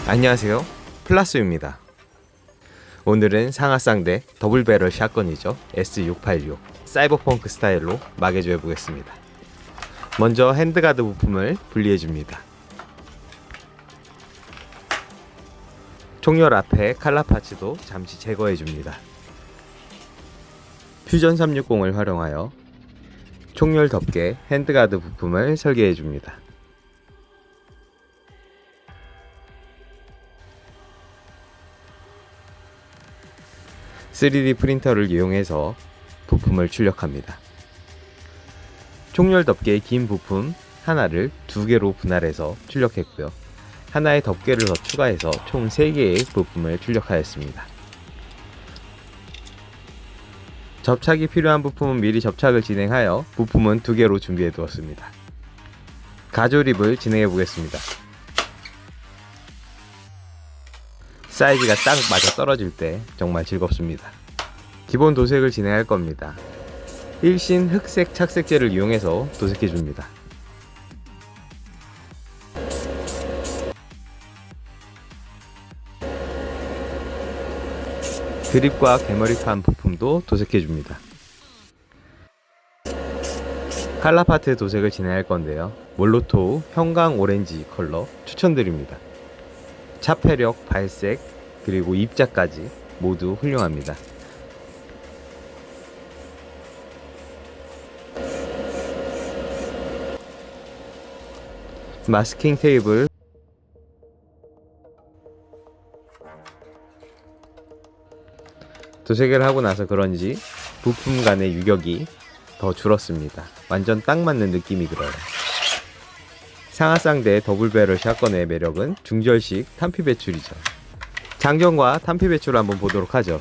안녕하세요, 플라스입니다. 오늘은 상하쌍대 더블배럴 샷건이죠. S686 사이버펑크 스타일로 마개조 해보겠습니다. 먼저 핸드가드 부품을 분리해줍니다. 총열 앞에 칼라 파츠도 잠시 제거해줍니다. 퓨전 360을 활용하여 총열 덮개 핸드가드 부품을 설계해줍니다. 3D 프린터를 이용해서 부품을 출력합니다. 총열 덮개의 긴 부품 하나를 2개로 분할해서 출력했고요. 하나의 덮개를 더 추가해서 총 3개의 부품을 출력하였습니다. 접착이 필요한 부품은 미리 접착을 진행하여 부품은 2개로 준비해 두었습니다. 가조립을 진행해 보겠습니다. 사이즈가 딱 맞아 떨어질 때 정말 즐겁습니다. 기본 도색을 진행할 겁니다. 일신 흑색 착색제를 이용해서 도색해 줍니다. 그립과 개머리판 부품도 도색해 줍니다. 칼라 파트 도색을 진행할 건데요. 몰로토우 형광 오렌지 컬러 추천드립니다. 차폐력, 발색, 그리고 입자까지 모두 훌륭합니다. 마스킹 테이블 도색을 하고 나서 그런지 부품 간의 유격이 더 줄었습니다. 완전 딱 맞는 느낌이 들어요. 상하쌍대 더블배럴 샷건의 매력은 중절식 탄피 배출이죠. 장전과 탄피 배출을 한번 보도록 하죠.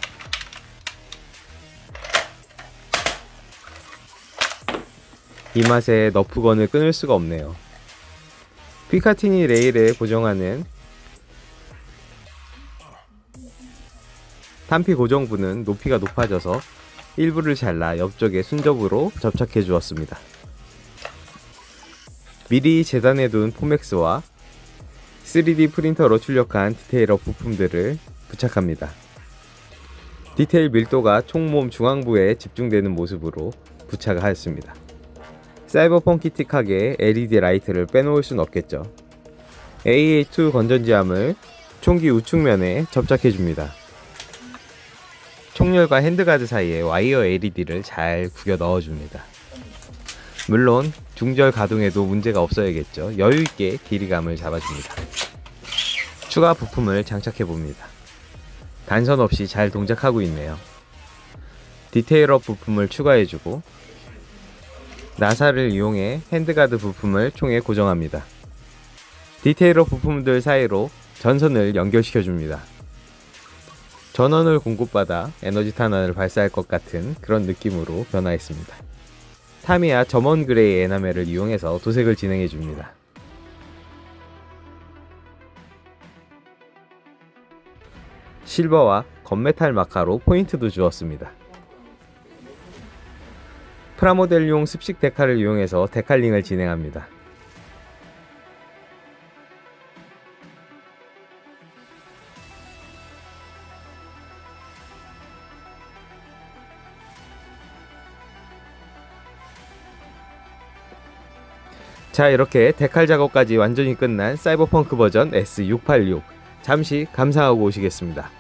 이 맛에 너프건을 끊을 수가 없네요. 피카티니 레일에 고정하는 탄피 고정부는 높이가 높아져서 일부를 잘라 옆쪽에 순접으로 접착해 주었습니다. 미리 재단해둔 포맥스와 3D 프린터로 출력한 디테일업 부품들을 부착합니다. 디테일 밀도가 총몸 중앙부에 집중되는 모습으로 부착을 하였습니다. 사이버펑키틱하게 LED 라이트를 빼놓을 순 없겠죠. AA2 건전지함을 총기 우측면에 접착해줍니다. 총열과 핸드가드 사이에 와이어 LED를 잘 구겨 넣어줍니다. 물론 중절 가동에도 문제가 없어야겠죠. 여유있게 길이감을 잡아줍니다. 추가 부품을 장착해봅니다. 단선 없이 잘 동작하고 있네요. 디테일업 부품을 추가해주고 나사를 이용해 핸드가드 부품을 총에 고정합니다. 디테일업 부품들 사이로 전선을 연결시켜줍니다. 전원을 공급받아 에너지 탄환을 발사할 것 같은 그런 느낌으로 변화했습니다. 타미야 점원 그레이 에나멜을 이용해서 도색을 진행해줍니다. 실버와 건메탈 마카로 포인트도 주었습니다. 프라모델용 습식 데칼을 이용해서 데칼링을 진행합니다. 자, 이렇게 데칼 작업까지 완전히 끝난 사이버펑크 버전 S686 잠시 감상하고 오시겠습니다.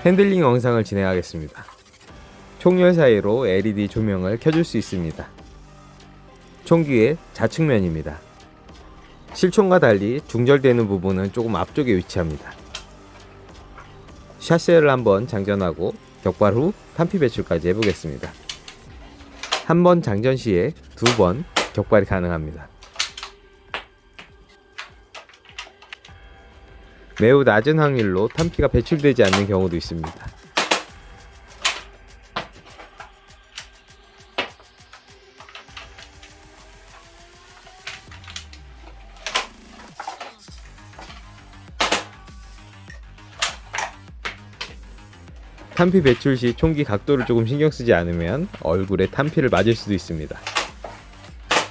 핸들링 영상을 진행하겠습니다. 총열 사이로 LED 조명을 켜줄 수 있습니다. 총기의 좌측면입니다. 실총과 달리 중절되는 부분은 조금 앞쪽에 위치합니다. 샷셀을 한번 장전하고 격발 후 탄피 배출까지 해보겠습니다. 한 번 장전 시에 2번 격발이 가능합니다. 매우 낮은 확률로 탄피가 배출되지 않는 경우도 있습니다. 탄피 배출 시 총기 각도를 조금 신경 쓰지 않으면 얼굴에 탄피를 맞을 수도 있습니다.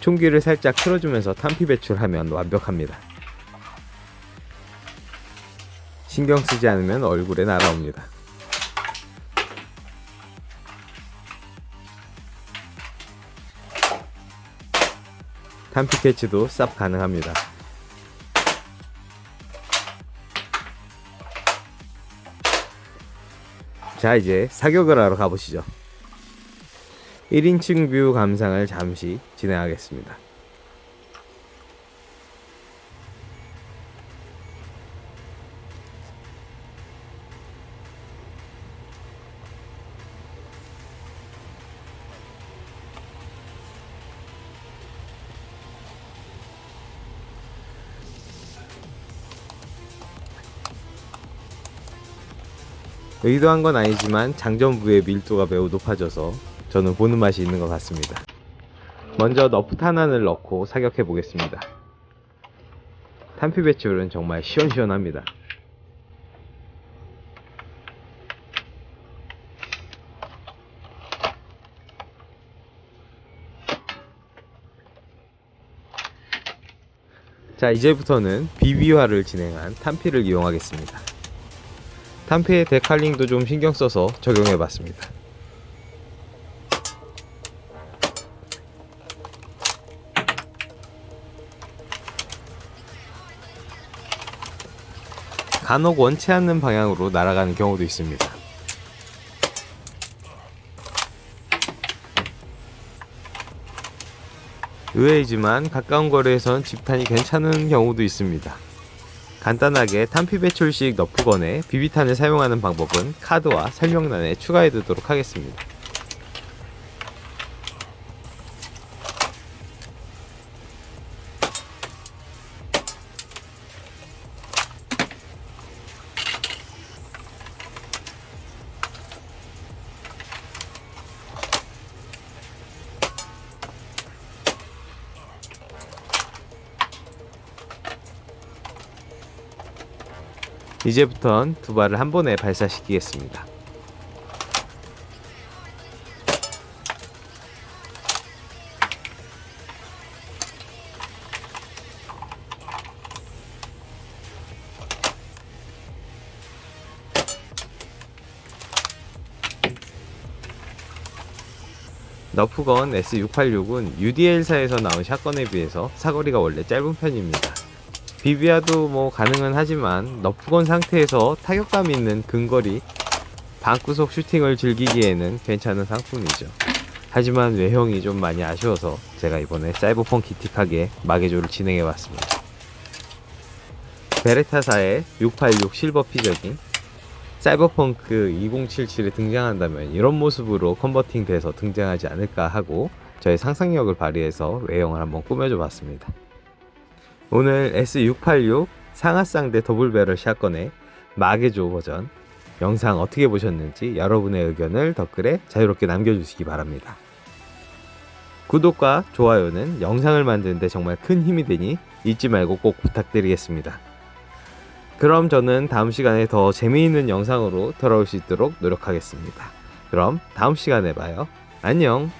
총기를 살짝 틀어주면서 탄피 배출하면 완벽합니다. 신경 쓰지 않으면 얼굴에 날아옵니다. 탄피 캐치도 쌉 가능합니다. 자, 이제 사격을 하러 가보시죠. 1인칭 뷰 감상을 잠시 진행하겠습니다. 의도한 건 아니지만 장전부의 밀도가 매우 높아져서 저는 보는 맛이 있는 것 같습니다. 먼저 너프 탄환을 넣고 사격해 보겠습니다. 탄피 배출은 정말 시원시원합니다. 자, 이제부터는 비비화를 진행한 탄피를 이용하겠습니다. 탄피의 데칼링도 좀 신경 써서 적용해 봤습니다. 간혹 원치 않는 방향으로 날아가는 경우도 있습니다. 의외이지만 가까운 거리에선 집탄이 괜찮은 경우도 있습니다. 간단하게 탄피 배출식 너프건에 비비탄을 사용하는 방법은 카드와 설명란에 추가해 두도록 하겠습니다. 이제부턴 두 발을 한 번에 발사시키겠습니다. 너프건 S686은 UDL사에서 나온 샷건에 비해서 사거리가 원래 짧은 편입니다. 비비아도 뭐 가능은 하지만 너프건 상태에서 타격감 있는 근거리 방구석 슈팅을 즐기기에는 괜찮은 상품이죠. 하지만 외형이 좀 많이 아쉬워서 제가 이번에 사이버펑키틱하게 마개조를 진행해봤습니다. 베레타사의 686 실버 피적인 사이버펑크 2077에 등장한다면 이런 모습으로 컨버팅 돼서 등장하지 않을까 하고 저의 상상력을 발휘해서 외형을 한번 꾸며줘 봤습니다. 오늘 S686 상하쌍대 더블배럴 샷건의 마개조 버전 영상 어떻게 보셨는지 여러분의 의견을 댓글에 자유롭게 남겨주시기 바랍니다. 구독과 좋아요는 영상을 만드는데 정말 큰 힘이 되니 잊지 말고 꼭 부탁드리겠습니다. 그럼 저는 다음 시간에 더 재미있는 영상으로 돌아올 수 있도록 노력하겠습니다. 그럼 다음 시간에 봐요. 안녕.